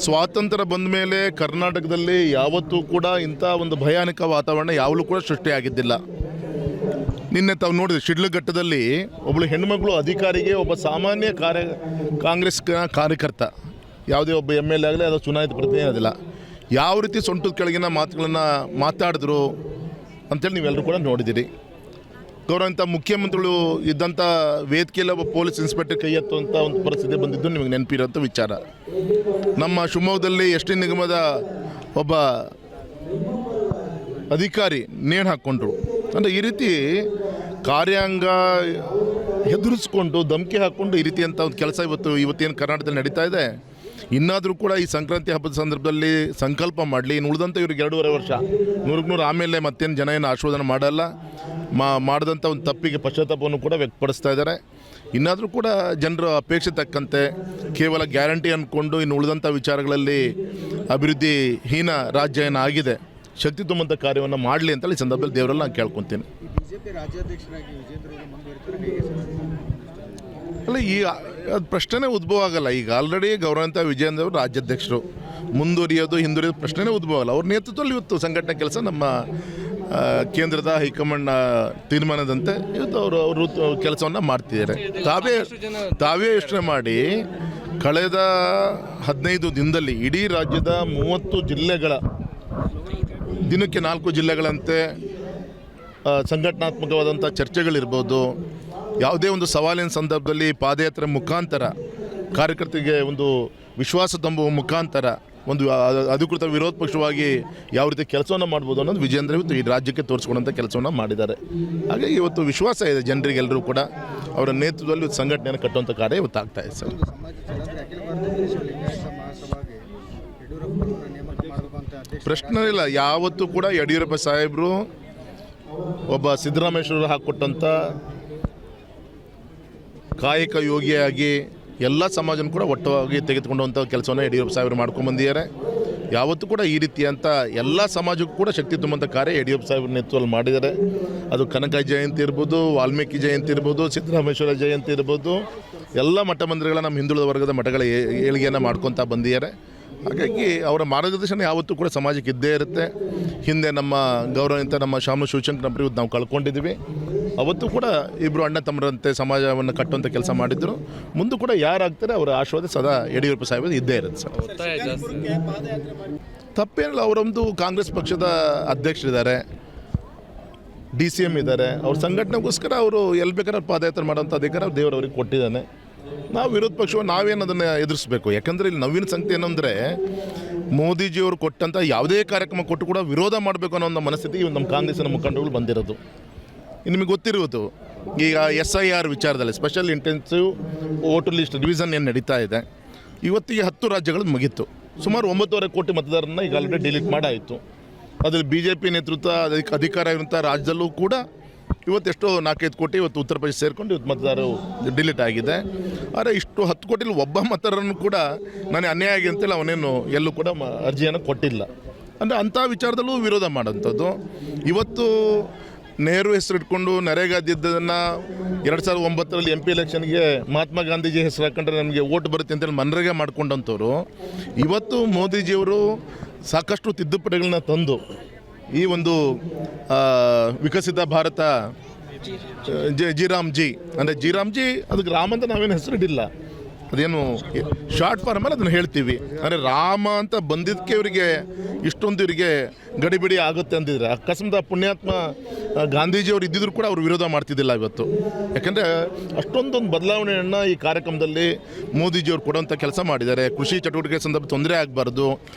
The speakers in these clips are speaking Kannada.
ಸ್ವಾತಂತ್ರ್ಯ ಬಂದ ಮೇಲೆ ಕರ್ನಾಟಕದಲ್ಲಿ ಯಾವತ್ತೂ ಕೂಡ ಇಂಥ ಒಂದು ಭಯಾನಕ ವಾತಾವರಣ ಯಾವಲೂ ಕೂಡ ಸೃಷ್ಟಿಯಾಗಿದ್ದಿಲ್ಲ. ನಿನ್ನೆ ತಾವು ನೋಡಿದ್ರೆ ಶಿಡ್ಲಘಟ್ಟದಲ್ಲಿ ಒಬ್ಬಳು ಹೆಣ್ಮಗಳು ಅಧಿಕಾರಿಗೆ ಒಬ್ಬ ಸಾಮಾನ್ಯ ಕಾಂಗ್ರೆಸ್ ಕಾರ್ಯಕರ್ತ, ಯಾವುದೇ ಒಬ್ಬ MLA ಆಗಲಿ ಅದು ಚುನಾಯಿತ ಪ್ರತಿನಿಧಿ ಅದಿಲ್ಲ, ಯಾವ ರೀತಿ ಸೊಂಟದ ಕೆಳಗಿನ ಮಾತುಗಳನ್ನು ಮಾತಾಡಿದ್ರು ಅಂಥೇಳಿ ನೀವೆಲ್ಲರೂ ಕೂಡ ನೋಡಿದ್ದೀರಿ. ಗೌರವಂತ ಮುಖ್ಯಮಂತ್ರಿಗಳು ಇದ್ದಂಥ ವೇದಿಕೆಯಲ್ಲಿ ಒಬ್ಬ ಪೊಲೀಸ್ ಇನ್ಸ್ಪೆಕ್ಟರ್ ಕೈ ಎತ್ತುವಂಥ ಒಂದು ಪರಿಸ್ಥಿತಿ ಬಂದಿದ್ದು ನಿಮಗೆ ನೆನಪಿರೋಂಥ ವಿಚಾರ. ನಮ್ಮ ಶಿವಮೊಗ್ಗದಲ್ಲಿ ಎಸ್ ಟಿ ನಿಗಮದ ಒಬ್ಬ ಅಧಿಕಾರಿ ನೇಣು ಹಾಕ್ಕೊಂಡ್ರು. ಅಂದರೆ ಈ ರೀತಿ ಕಾರ್ಯಾಂಗ ಹೆದರಿಸ್ಕೊಂಡು ಧಮಕಿ ಹಾಕ್ಕೊಂಡು ಈ ರೀತಿಯಂಥ ಒಂದು ಕೆಲಸ ಇವತ್ತೇನು ಕರ್ನಾಟಕದಲ್ಲಿ ನಡೀತಾ ಇದೆ. ಇನ್ನಾದರೂ ಕೂಡ ಈ ಸಂಕ್ರಾಂತಿ ಹಬ್ಬದ ಸಂದರ್ಭದಲ್ಲಿ ಸಂಕಲ್ಪ ಮಾಡಲಿ. ಇನ್ನು ಉಳಿದಂಥ ಇವ್ರಿಗೆ 2.5 ವರ್ಷ 100 ಆಮೇಲೆ ಮತ್ತೇನು ಜನ ಏನು ಆಶೀರ್ವಾದನೆ ಮಾಡಲ್ಲ. ಮಾಡಿದಂಥ ಒಂದು ತಪ್ಪಿಗೆ ಪಶ್ಚಾತ್ತಾಪವನ್ನು ಕೂಡ ವ್ಯಕ್ತಪಡಿಸ್ತಾ ಇದ್ದಾರೆ. ಇನ್ನಾದರೂ ಕೂಡ ಜನರ ಅಪೇಕ್ಷೆ ತಕ್ಕಂತೆ ಕೇವಲ ಗ್ಯಾರಂಟಿ ಅಂದ್ಕೊಂಡು ಇನ್ನು ಉಳಿದಂಥ ವಿಚಾರಗಳಲ್ಲಿ ಅಭಿವೃದ್ಧಿ ಹೀನ ರಾಜ್ಯ ಏನಾಗಿದೆ ಶಕ್ತಿ ತುಂಬಂಥ ಕಾರ್ಯವನ್ನು ಮಾಡಲಿ ಅಂತೇಳಿ ಈ ಸಂದರ್ಭದಲ್ಲಿ ದೇವರಲ್ಲಿ ನಾನು ಕೇಳ್ಕೊತೀನಿ. ಅಲ್ಲ, ಈ ಅದು ಪ್ರಶ್ನೆನೇ ಉದ್ಭವ ಆಗಲ್ಲ. ಈಗ ಆಲ್ರೆಡಿ ಗೌರವಾನ್ವಿತ ವಿಜಯೇಂದ್ರ ಅವರು ರಾಜ್ಯಾಧ್ಯಕ್ಷರು, ಮುಂದುವರಿಯೋದು ಹಿಂದುವರಿಯೋದು ಪ್ರಶ್ನೆನೇ ಉದ್ಭವ ಆಗಲ್ಲ. ಅವ್ರ ನೇತೃತ್ವದಲ್ಲಿ ಇವತ್ತು ಸಂಘಟನೆ ಕೆಲಸ ನಮ್ಮ ಕೇಂದ್ರದ ಹೈಕಮಾಂಡ್ ತೀರ್ಮಾನದಂತೆ ಇವತ್ತು ಅವರು ಕೆಲಸವನ್ನು ಮಾಡ್ತಿದ್ದಾರೆ. ತಾವೇ ಯೋಚನೆ ಮಾಡಿ ಕಳೆದ 15 ದಿನದಲ್ಲಿ ಇಡೀ ರಾಜ್ಯದ 30 ಜಿಲ್ಲೆಗಳ ದಿನಕ್ಕೆ 4 ಜಿಲ್ಲೆಗಳಂತೆ ಸಂಘಟನಾತ್ಮಕವಾದಂಥ ಚರ್ಚೆಗಳಿರ್ಬೋದು, ಯಾವುದೇ ಒಂದು ಸವಾಲಿನ ಸಂದರ್ಭದಲ್ಲಿ ಪಾದಯಾತ್ರೆ ಮುಖಾಂತರ ಕಾರ್ಯಕರ್ತರಿಗೆ ಒಂದು ವಿಶ್ವಾಸ ತುಂಬುವ ಮುಖಾಂತರ ಒಂದು ಅಧಿಕೃತ ವಿರೋಧ ಪಕ್ಷವಾಗಿ ಯಾವ ರೀತಿ ಕೆಲಸವನ್ನು ಮಾಡ್ಬೋದು ಅನ್ನೋದು ವಿಜೇಂದ್ರ ಇವತ್ತು ಈ ರಾಜ್ಯಕ್ಕೆ ತೋರಿಸ್ಕೊಂಡಂಥ ಕೆಲಸವನ್ನು ಮಾಡಿದ್ದಾರೆ. ಹಾಗಾಗಿ ಇವತ್ತು ವಿಶ್ವಾಸ ಇದೆ ಜನರಿಗೆಲ್ಲರೂ ಕೂಡ ಅವರ ನೇತೃತ್ವದಲ್ಲಿ ಸಂಘಟನೆಯನ್ನು ಕಟ್ಟುವಂಥ ಕಾರ್ಯ ಇವತ್ತು ಆಗ್ತಾ ಇದೆ ಸರ್. ಪ್ರಶ್ನೆ ಇಲ್ಲ. ಯಾವತ್ತೂ ಕೂಡ ಯಡಿಯೂರಪ್ಪ ಸಾಹೇಬರು ಒಬ್ಬ ಸಿದ್ದರಾಮೇಶ್ವರರು ಹಾಕಿಕೊಟ್ಟಂಥ ಕಾಯಕ ಯೋಗಿಯಾಗಿ ಎಲ್ಲ ಸಮಾಜನ ಕೂಡ ಒಟ್ಟಾಗಿ ತೆಗೆದುಕೊಂಡಂಥ ಕೆಲಸವನ್ನು ಯಡಿಯೂರಪ್ಪ ಸಾಹೇಬರು ಮಾಡ್ಕೊಂಡ್ಬಂದಿದ್ದಾರೆ. ಯಾವತ್ತೂ ಕೂಡ ಈ ರೀತಿಯಂಥ ಎಲ್ಲ ಸಮಾಜಕ್ಕೂ ಕೂಡ ಶಕ್ತಿ ತುಂಬಂಥ ಕಾರ್ಯ ಯಡಿಯೂರಪ್ಪ ಸಾಹೇಬ್ರ ನೇತೃತ್ವದಲ್ಲಿ ಮಾಡಿದ್ದಾರೆ. ಅದು ಕನಕ ಜಯಂತಿ ಇರ್ಬೋದು, ವಾಲ್ಮೀಕಿ ಜಯಂತಿ ಇರ್ಬೋದು, ಸಿದ್ದರಾಮೇಶ್ವರ ಜಯಂತಿ ಇರ್ಬೋದು, ಎಲ್ಲ ಮಠ ಮಂದಿರಗಳ ನಮ್ಮ ಹಿಂದುಳಿದ ವರ್ಗದ ಮಠಗಳ ಏಳಿಗೆಯನ್ನು ಮಾಡ್ಕೊತಾ ಬಂದಿದ್ದಾರೆ. ಹಾಗಾಗಿ ಅವರ ಮಾರ್ಗದರ್ಶನ ಯಾವತ್ತೂ ಕೂಡ ಸಮಾಜಕ್ಕೆ ಇದ್ದೇ ಇರುತ್ತೆ. ಹಿಂದೆ ನಮ್ಮ ಗೌರವಿತ ನಮ್ಮ ಶಾಮನು ಶಿವಶಂಕರಪ್ಪರು ಇವತ್ತು ನಾವು ಕಳ್ಕೊಂಡಿದ್ದೀವಿ. ಅವತ್ತು ಕೂಡ ಇಬ್ಬರು ಅಣ್ಣ ತಮ್ಮರಂತೆ ಸಮಾಜವನ್ನು ಕಟ್ಟುವಂಥ ಕೆಲಸ ಮಾಡಿದ್ರು. ಮುಂದೆ ಕೂಡ ಯಾರಾಗ್ತಾರೆ ಅವರ ಆಶೀರ್ವಾದ ಸದಾ ಯಡಿಯೂರಪ್ಪ ಸಾಹೇಬ್ ಇದ್ದೇ ಇರುತ್ತೆ ಸರ್. ತಪ್ಪೇನಿಲ್ಲ. ಅವರೊಂದು ಕಾಂಗ್ರೆಸ್ ಪಕ್ಷದ ಅಧ್ಯಕ್ಷರಿದ್ದಾರೆ, DCM ಇದ್ದಾರೆ. ಅವ್ರ ಸಂಘಟನೆಗೋಸ್ಕರ ಅವರು ಎಲ್ಲಿ ಬೇಕಾದ್ರೆ ಪಾದಯಾತ್ರೆ ಮಾಡೋಂಥ ಅಧಿಕಾರ ದೇವರವ್ರಿಗೆ ಕೊಟ್ಟಿದ್ದಾನೆ. ನಾವು ವಿರೋಧ ಪಕ್ಷವನ್ನು ನಾವೇನು ಅದನ್ನು ಎದುರಿಸಬೇಕು. ಯಾಕಂದರೆ ಇಲ್ಲಿ ನವೀನ ಸಂಗತಿ ಏನಂದರೆ ಮೋದಿಜಿಯವರು ಕೊಟ್ಟಂಥ ಯಾವುದೇ ಕಾರ್ಯಕ್ರಮ ಕೊಟ್ಟು ಕೂಡ ವಿರೋಧ ಮಾಡಬೇಕು ಅನ್ನೋ ಒಂದು ಮನಸ್ಥಿತಿ ನಮ್ಮ ಕಾಂಗ್ರೆಸ್ಸಿನ ಮುಖಂಡರುಗಳು ಬಂದಿರೋದು. ನಿಮಗೆ ಗೊತ್ತಿರುವುದು ಈಗ SIR ವಿಚಾರದಲ್ಲಿ special intensive voter list revision ಏನು ನಡೀತಾ ಇದೆ. ಇವತ್ತಿಗೆ 10 ರಾಜ್ಯಗಳು ಮುಗೀತು. ಸುಮಾರು 9.5 ಕೋಟಿ ಮತದಾರರನ್ನ ಈಗ ಆಲ್ರೆಡಿ ಡಿಲೀಟ್ ಮಾಡಾಯಿತು. ಅದರಲ್ಲಿ BJP ನೇತೃತ್ವ ಅಧಿಕಾರ ಇರುವಂಥ ರಾಜ್ಯದಲ್ಲೂ ಕೂಡ ಇವತ್ತೆಷ್ಟೋ 4-5 ಕೋಟಿ ಇವತ್ತು ಉತ್ತರ ಪ್ರದೇಶ ಸೇರಿಕೊಂಡು ಇವತ್ತು ಮತದಾರರು ಡಿಲೀಟ್ ಆಗಿದೆ. ಆದರೆ ಇಷ್ಟು 10 ಕೋಟಿಲಿ ಒಬ್ಬ ಮತದಾರರನ್ನು ಕೂಡ ನನಗೆ ಅನ್ಯಾಯ ಆಗಿ ಅಂತೇಳಿ ಅವನೇನು ಎಲ್ಲೂ ಕೂಡ ಅರ್ಜಿಯನ್ನು ಕೊಟ್ಟಿಲ್ಲ. ಅಂದರೆ ಅಂಥ ವಿಚಾರದಲ್ಲೂ ವಿರೋಧ ಮಾಡೋಂಥದ್ದು. ಇವತ್ತು ನೆಹರು ಹೆಸರು ಇಟ್ಕೊಂಡು ನರೇಗಾದಿದ್ದನ್ನು 2009ರಲ್ಲಿ MP ಎಲೆಕ್ಷನ್ಗೆ ಮಹಾತ್ಮ ಗಾಂಧೀಜಿ ಹೆಸರು ಹಾಕೊಂಡ್ರೆ ನಮಗೆ ಓಟ್ ಬರುತ್ತೆ ಅಂತೇಳಿ ಮನರೇಗ ಮಾಡ್ಕೊಂಡಂಥವ್ರು ಇವತ್ತು ಮೋದಿಜಿಯವರು ಸಾಕಷ್ಟು ತಿದ್ದುಪಡಿಗಳನ್ನ ತಂದು ಈ ಒಂದು ವಿಕಸಿತ ಭಾರತ ಜಿ ಅಂದರೆ ಜಿ ಅದಕ್ಕೆ ರಾಮ ಅಂತ ನಾವೇನು ಹೆಸರಿಡಿಲ್ಲ, ಅದೇನು ಶಾರ್ಟ್ ಫಾರ್ಮಲ್ಲಿ ಅದನ್ನು ಹೇಳ್ತೀವಿ. ಅಂದರೆ ರಾಮ ಅಂತ ಬಂದಿದ್ದಕ್ಕೆ ಇವರಿಗೆ ಇಷ್ಟೊಂದು ಇವರಿಗೆ ಗಡಿಬಿಡಿ ಆಗುತ್ತೆ ಅಂದಿದ್ರೆ ಅಕಸ್ಮಾತ್ ಪುಣ್ಯಾತ್ಮ ಗಾಂಧೀಜಿಯವರು ಇದ್ದಿದ್ರು ಕೂಡ ಅವರು ವಿರೋಧ ಮಾಡ್ತಿದ್ದಿಲ್ಲ ಇವತ್ತು. ಯಾಕಂದರೆ ಅಷ್ಟೊಂದೊಂದು ಬದಲಾವಣೆಯನ್ನು ಈ ಕಾರ್ಯಕ್ರಮದಲ್ಲಿ ಮೋದಿಜಿಯವರು ಕೊಡುವಂಥ ಕೆಲಸ ಮಾಡಿದ್ದಾರೆ. ಕೃಷಿ ಚಟುವಟಿಕೆ ಸಂದರ್ಭ ತೊಂದರೆ ಆಗಬಾರ್ದು.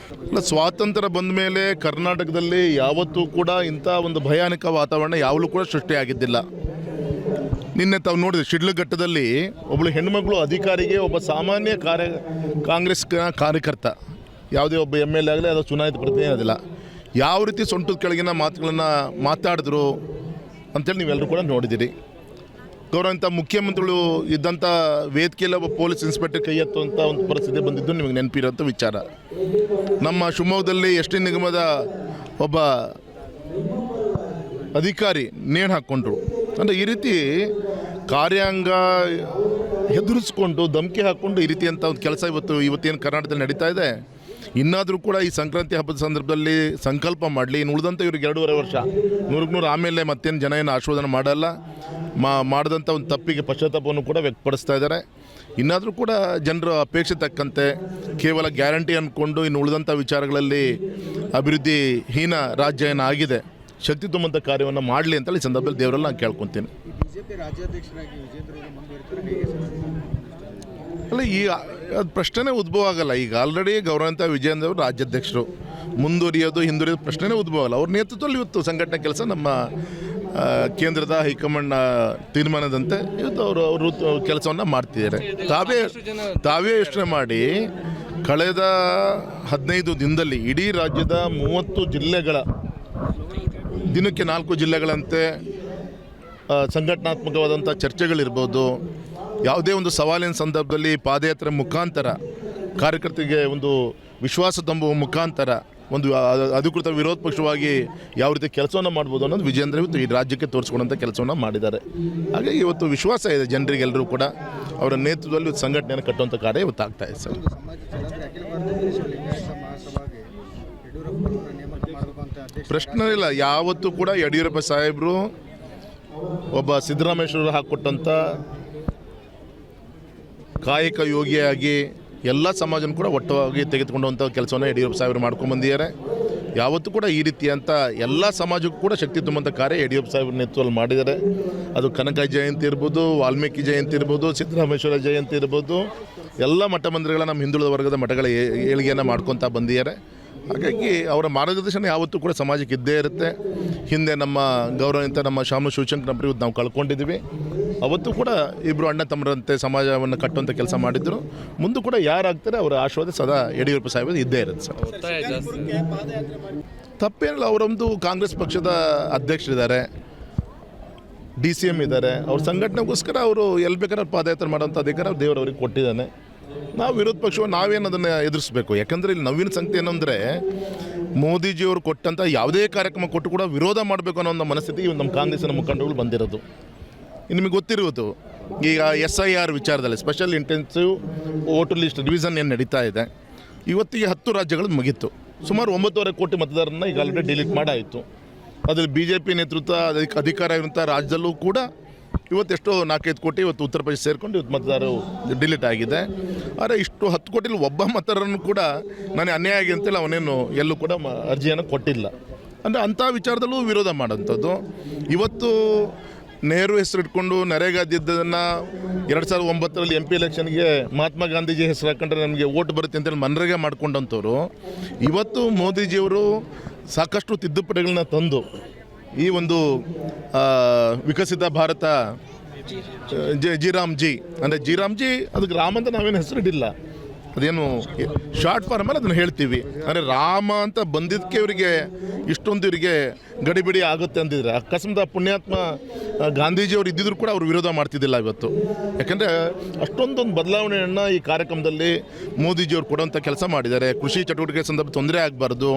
ಅಲ್ಲ, ಸ್ವಾತಂತ್ರ್ಯ ಬಂದ ಮೇಲೆ ಕರ್ನಾಟಕದಲ್ಲಿ ಯಾವತ್ತೂ ಕೂಡ ಇಂಥ ಒಂದು ಭಯಾನಕ ವಾತಾವರಣ ಯಾವಲೂ ಕೂಡ ಸೃಷ್ಟಿಯಾಗಿದ್ದಿಲ್ಲ. ನಿನ್ನೆ ತಾವು ನೋಡಿದ್ರೆ ಶಿಡ್ಲಘಟ್ಟದಲ್ಲಿ ಒಬ್ಬಳು ಹೆಣ್ಮಗಳು ಅಧಿಕಾರಿಗೆ ಒಬ್ಬ ಸಾಮಾನ್ಯ ಕಾಂಗ್ರೆಸ್ ಕಾರ್ಯಕರ್ತ, ಯಾವುದೇ ಒಬ್ಬ MLA ಆಗಲಿ ಅದು ಚುನಾಯಿತ ಪ್ರತಿನಿಧಿ ಅದಿಲ್ಲ, ಯಾವ ರೀತಿ ಸೊಂಟದ ಕೆಳಗಿನ ಮಾತುಗಳನ್ನು ಮಾತಾಡಿದ್ರು ಅಂಥೇಳಿ ನೀವೆಲ್ಲರೂ ಕೂಡ ನೋಡಿದ್ದೀರಿ. ಗೌರವಂತ ಮುಖ್ಯಮಂತ್ರಿಗಳು ಇದ್ದಂಥ ವೇದಿಕೆಯಲ್ಲಿ ಒಬ್ಬ ಪೊಲೀಸ್ ಇನ್ಸ್ಪೆಕ್ಟರ್ ಕೈ ಎತ್ತುವಂಥ ಒಂದು ಪರಿಸ್ಥಿತಿ ಬಂದಿದ್ದು ನಿಮಗೆ ನೆನಪಿರೋಂಥ ವಿಚಾರ. ನಮ್ಮ ಶಿವಮೊಗ್ಗದಲ್ಲಿ ಎಸ್ ಟಿ ನಿಗಮದ ಒಬ್ಬ ಅಧಿಕಾರಿ ನೇಣು ಹಾಕ್ಕೊಂಡ್ರು. ಅಂದರೆ ಈ ರೀತಿ ಕಾರ್ಯಾಂಗ ಹೆದರಿಸ್ಕೊಂಡು ಧಮಕಿ ಹಾಕ್ಕೊಂಡು ಈ ರೀತಿಯಂಥ ಒಂದು ಕೆಲಸ ಇವತ್ತೇನು ಕರ್ನಾಟಕದಲ್ಲಿ ನಡೀತಾ ಇದೆ. ಇನ್ನಾದರೂ ಕೂಡ ಈ ಸಂಕ್ರಾಂತಿ ಹಬ್ಬದ ಸಂದರ್ಭದಲ್ಲಿ ಸಂಕಲ್ಪ ಮಾಡಲಿ. ಇನ್ನು ಉಳಿದಂಥ ಇವ್ರಿಗೆ 2.5 ವರ್ಷ 100 ಆಮೇಲೆ ಮತ್ತೇನು ಜನ ಏನು ಆಶೀರ್ವಾದ ಮಾಡಲ್ಲ. ಮಾಡಿದಂಥ ಒಂದು ತಪ್ಪಿಗೆ ಪಶ್ಚಾತ್ತಾಪವನ್ನು ಕೂಡ ವ್ಯಕ್ತಪಡಿಸ್ತಾ ಇದ್ದಾರೆ. ಇನ್ನಾದರೂ ಕೂಡ ಜನರ ಅಪೇಕ್ಷೆ ತಕ್ಕಂತೆ ಕೇವಲ ಗ್ಯಾರಂಟಿ ಅಂದ್ಕೊಂಡು ಇನ್ನು ಉಳಿದಂಥ ವಿಚಾರಗಳಲ್ಲಿ ಅಭಿವೃದ್ಧಿಹೀನ ರಾಜ್ಯ ಏನಾಗಿದೆ ಶಕ್ತಿ ತುಂಬಂಥ ಕಾರ್ಯವನ್ನು ಮಾಡಲಿ ಅಂತೇಳಿ ಈ ಸಂದರ್ಭದಲ್ಲಿ ದೇವರಲ್ಲಿ ನಾನು ಕೇಳ್ಕೊತೀನಿ. ಬಿಜೆಪಿ ರಾಜ್ಯಾಧ್ಯಕ್ಷರಾಗಿ ವಿಜೇಂದ್ರ ಅವರು ಮುಂದುವರಿತಾರೆ ಹೇಗೆ ಸರ್? ಅಲ್ಲ, ಈ ಅದು ಪ್ರಶ್ನೆನೇ ಉದ್ಭವ ಆಗಲ್ಲ. ಈಗ ಆಲ್ರೆಡಿ ಗೌರವಾನ್ವಿತ ವಿಜೇಂದ್ರ ಅವರು ರಾಜ್ಯಾಧ್ಯಕ್ಷರು, ಮುಂದುವರಿಯೋದು ಹಿಂದುವರಿಯೋದು ಪ್ರಶ್ನೆನೇ ಉದ್ಭವ ಆಗಲ್ಲ. ಅವ್ರ ನೇತೃತ್ವದಲ್ಲಿ ಇವತ್ತು ಸಂಘಟನೆ ಕೆಲಸ ನಮ್ಮ ಕೇಂದ್ರದ ಹೈಕಮಾಂಡ್ ತೀರ್ಮಾನದಂತೆ ಇವತ್ತು ಅವರು ಕೆಲಸವನ್ನು ಮಾಡ್ತಿದ್ದಾರೆ. ತಾವೇ ಯೋಚನೆ ಮಾಡಿ ಕಳೆದ 15 ದಿನದಲ್ಲಿ ಇಡೀ ರಾಜ್ಯದ 30 ಜಿಲ್ಲೆಗಳ ದಿನಕ್ಕೆ 4 ಜಿಲ್ಲೆಗಳಂತೆ ಸಂಘಟನಾತ್ಮಕವಾದಂಥ ಚರ್ಚೆಗಳಿರ್ಬೋದು, ಯಾವುದೇ ಒಂದು ಸವಾಲಿನ ಸಂದರ್ಭದಲ್ಲಿ ಪಾದಯಾತ್ರೆ ಮುಖಾಂತರ ಕಾರ್ಯಕರ್ತರಿಗೆ ಒಂದು ವಿಶ್ವಾಸ ತುಂಬುವ ಮುಖಾಂತರ ಒಂದು ಅಧಿಕೃತ ವಿರೋಧ ಪಕ್ಷವಾಗಿ ಯಾವ ರೀತಿ ಕೆಲಸವನ್ನು ಮಾಡ್ಬೋದು ಅನ್ನೋದು ವಿಜೇಂದ್ರ ಇವತ್ತು ಈ ರಾಜ್ಯಕ್ಕೆ ತೋರಿಸ್ಕೊಡೋಂಥ ಕೆಲಸವನ್ನು ಮಾಡಿದ್ದಾರೆ. ಹಾಗಾಗಿ ಇವತ್ತು ವಿಶ್ವಾಸ ಇದೆ ಜನರಿಗೆಲ್ಲರೂ ಕೂಡ ಅವರ ನೇತೃತ್ವದಲ್ಲಿ ಸಂಘಟನೆಯನ್ನು ಕಟ್ಟುವಂಥ ಕಾರ್ಯ ಇವತ್ತು ಆಗ್ತಾ ಇದೆ ಸರ್. ಪ್ರಶ್ನೆ ಇಲ್ಲ. ಯಾವತ್ತೂ ಕೂಡ ಯಡಿಯೂರಪ್ಪ ಸಾಹೇಬರು ಒಬ್ಬ ಸಿದ್ದರಾಮೇಶ್ವರರು ಹಾಕಿಕೊಟ್ಟಂಥ ಕಾಯಕ ಯೋಗಿಯಾಗಿ ಎಲ್ಲ ಸಮಾಜನ ಕೂಡ ಒಟ್ಟಾಗಿ ತೆಗೆದುಕೊಂಡಂಥ ಕೆಲಸವನ್ನು ಯಡಿಯೂರಪ್ಪ ಸಾಹೇಬರು ಮಾಡ್ಕೊಂಡ್ಬಂದಿದ್ದಾರೆ. ಯಾವತ್ತೂ ಕೂಡ ಈ ರೀತಿಯಂಥ ಎಲ್ಲ ಸಮಾಜಕ್ಕೂ ಕೂಡ ಶಕ್ತಿ ತುಂಬಂಥ ಕಾರ್ಯ ಯಡಿಯೂರಪ್ಪ ಸಾಹೇಬ್ರ ನೇತೃತ್ವದಲ್ಲಿ ಮಾಡಿದ್ದಾರೆ. ಅದು ಕನಕ ಜಯಂತಿ ಇರ್ಬೋದು, ವಾಲ್ಮೀಕಿ ಜಯಂತಿ ಇರ್ಬೋದು, ಸಿದ್ದರಾಮೇಶ್ವರ ಜಯಂತಿ ಇರ್ಬೋದು, ಎಲ್ಲ ಮಠ ಮಂದಿರಗಳ ನಮ್ಮ ಹಿಂದುಳಿದ ವರ್ಗದ ಮಠಗಳ ಏಳಿಗೆಯನ್ನು ಮಾಡ್ಕೊತಾ ಬಂದಿದ್ದಾರೆ. ಹಾಗಾಗಿ ಅವರ ಮಾರ್ಗದರ್ಶನ ಯಾವತ್ತೂ ಕೂಡ ಸಮಾಜಕ್ಕೆ ಇದ್ದೇ ಇರುತ್ತೆ. ಹಿಂದೆ ನಮ್ಮ ಗೌರವಿತ ನಮ್ಮ ಶಾಮನು ಶಿವಶಂಕರಪ್ಪರು ಇವತ್ತು ನಾವು ಕಳ್ಕೊಂಡಿದ್ದೀವಿ. ಅವತ್ತು ಕೂಡ ಇಬ್ಬರು ಅಣ್ಣ ತಮ್ಮರಂತೆ ಸಮಾಜವನ್ನು ಕಟ್ಟುವಂಥ ಕೆಲಸ ಮಾಡಿದ್ರು. ಮುಂದೆ ಕೂಡ ಯಾರಾಗ್ತಾರೆ ಅವರ ಆಶೀರ್ವಾದ ಸದಾ ಯಡಿಯೂರಪ್ಪ ಸಾಹೇಬ್ ಇದ್ದೇ ಇರುತ್ತೆ ಸರ್. ತಪ್ಪೇನಿಲ್ಲ. ಅವರೊಂದು ಕಾಂಗ್ರೆಸ್ ಪಕ್ಷದ ಅಧ್ಯಕ್ಷರಿದ್ದಾರೆ, DCM ಇದ್ದಾರೆ. ಅವ್ರ ಸಂಘಟನೆಗೋಸ್ಕರ ಅವರು ಎಲ್ಲಿ ಬೇಕಾದ್ರೆ ಪಾದಯಾತ್ರೆ ಮಾಡೋಂಥ ಅಧಿಕಾರ ದೇವರವ್ರಿಗೆ ಕೊಟ್ಟಿದ್ದಾನೆ. ನಾವು ವಿರೋಧ ಪಕ್ಷವನ್ನು ನಾವೇನು ಅದನ್ನು ಎದುರಿಸಬೇಕು. ಯಾಕಂದರೆ ಇಲ್ಲಿ ನವೀನ ಸಂಗತಿ ಏನಂದರೆ ಮೋದಿಜಿಯವರು ಕೊಟ್ಟಂಥ ಯಾವುದೇ ಕಾರ್ಯಕ್ರಮ ಕೊಟ್ಟು ಕೂಡ ವಿರೋಧ ಮಾಡಬೇಕು ಅನ್ನೋ ಒಂದು ಮನಸ್ಥಿತಿ ನಮ್ಮ ಕಾಂಗ್ರೆಸ್ಸಿನ ಮುಖಂಡರುಗಳು ಬಂದಿರೋದು. ನಿಮಗೆ ಗೊತ್ತಿರುವುದು ಈಗ SIR ವಿಚಾರದಲ್ಲಿ special intensive voter list revision ಏನು ನಡೀತಾ ಇದೆ. ಇವತ್ತಿಗೆ 10 ರಾಜ್ಯಗಳು ಮುಗೀತು. ಸುಮಾರು 9.5 ಕೋಟಿ ಮತದಾರರನ್ನ ಈಗ ಆಲ್ರೆಡಿ ಡಿಲೀಟ್ ಮಾಡಾಯಿತು. ಅದರಲ್ಲಿ BJP ನೇತೃತ್ವ ಅಧಿಕಾರ ಇರುವಂಥ ರಾಜ್ಯದಲ್ಲೂ ಕೂಡ ಇವತ್ತೆಷ್ಟೋ 4-5 ಕೋಟಿ ಇವತ್ತು ಉತ್ತರ ಪ್ರದೇಶ ಸೇರಿಕೊಂಡು ಇವತ್ತು ಮತದಾರರು ಡಿಲೀಟ್ ಆಗಿದೆ. ಆದರೆ ಇಷ್ಟು 10 ಕೋಟಿಲಿ ಒಬ್ಬ ಮತದಾರರನ್ನು ಕೂಡ ನಾನು ಅನ್ಯಾಯ ಆಗಿ ಅಂತೇಳಿ ಅವನೇನು ಎಲ್ಲೂ ಕೂಡ ಅರ್ಜಿಯನ್ನು ಕೊಟ್ಟಿಲ್ಲ. ಅಂದರೆ ಅಂಥ ವಿಚಾರದಲ್ಲೂ ವಿರೋಧ ಮಾಡೋಂಥದ್ದು. ಇವತ್ತು ನೆಹರು ಹೆಸರು ಇಟ್ಕೊಂಡು ನರೇಗಾದಿದ್ದನ್ನು 2009ರಲ್ಲಿ MP ಎಲೆಕ್ಷನ್ಗೆ ಮಹಾತ್ಮ ಗಾಂಧೀಜಿ ಹೆಸರು ಹಾಕೊಂಡ್ರೆ ನಮಗೆ ಓಟ್ ಬರುತ್ತೆ ಅಂತೇಳಿ ಮನರೇಗ ಮಾಡ್ಕೊಂಡಂಥವ್ರು ಇವತ್ತು ಮೋದಿಜಿಯವರು ಸಾಕಷ್ಟು ತಿದ್ದುಪಡಿಗಳನ್ನ ತಂದು ಈ ಒಂದು ವಿಕಸಿತ ಭಾರತ ಜಿರಾಮ್ಜಿ ಅಂದರೆ ಜಿರಾಮ್ಜಿ ಅದಕ್ಕೆ ರಾಮ ಅಂತ ನಾವೇನು ಹೆಸರಿಡಿಲ್ಲ, ಅದೇನು ಶಾರ್ಟ್ ಫಾರ್ಮಲ್ಲಿ ಅದನ್ನು ಹೇಳ್ತೀವಿ. ಅಂದರೆ ರಾಮ ಅಂತ ಬಂದಿದ್ದಕ್ಕೆ ಇವರಿಗೆ ಇಷ್ಟೊಂದು ಇವರಿಗೆ ಗಡಿಬಿಡಿ ಆಗುತ್ತೆ ಅಂದಿದ್ರೆ ಅಕಸ್ಮಾತ್ ಪುಣ್ಯಾತ್ಮ ಗಾಂಧೀಜಿಯವರು ಇದ್ದಿದ್ರು ಕೂಡ ಅವರು ವಿರೋಧ ಮಾಡ್ತಿದ್ದಿಲ್ಲ ಇವತ್ತು. ಯಾಕಂದರೆ ಅಷ್ಟೊಂದೊಂದು ಬದಲಾವಣೆಯನ್ನು ಈ ಕಾರ್ಯಕ್ರಮದಲ್ಲಿ ಮೋದಿಜಿಯವರು ಕೊಡುವಂಥ ಕೆಲಸ ಮಾಡಿದ್ದಾರೆ. ಕೃಷಿ ಚಟುವಟಿಕೆ ಸಂದರ್ಭ ತೊಂದರೆ ಆಗಬಾರ್ದು.